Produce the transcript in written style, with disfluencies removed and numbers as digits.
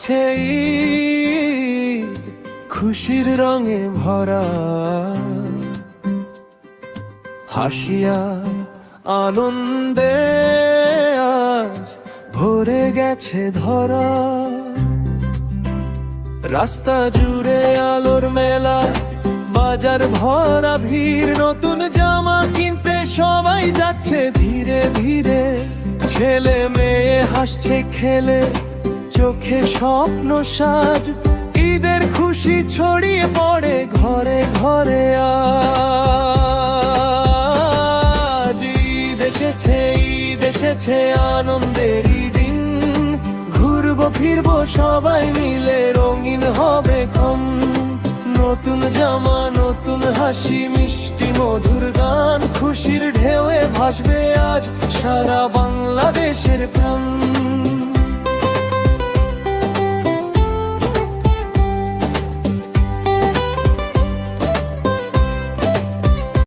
এসেছে ঈদ, খুশির রঙে ভরা, হাসিয়া আনন্দে আজ ভরে গেছে ধরা। রাস্তা জুড়ে আলোর মেলা, বাজার ভরা ভিড়, নতুন জামা কিনতে সবাই যাচ্ছে ধীরে ধীরে। ছেলে মেয়ে হাসছে খেলে, চোখে স্বপ্ন সাজ, ঈদের খুশি ছড়িয়ে পড়ে ঘরে ঘরে। আজ ঈদ এসেছে, ঈদ এসেছে আনন্দেরই দিন, ঘুরবো ফিরবো সবাই মিলে, রঙিন হবে ক্ষণ। নতুন জামা, নতুন হাসি, মিষ্টি মধুর গান, খুশির ঢেউয়ে ভাসবে আজ সারা বাংলাদেশের প্রাণ।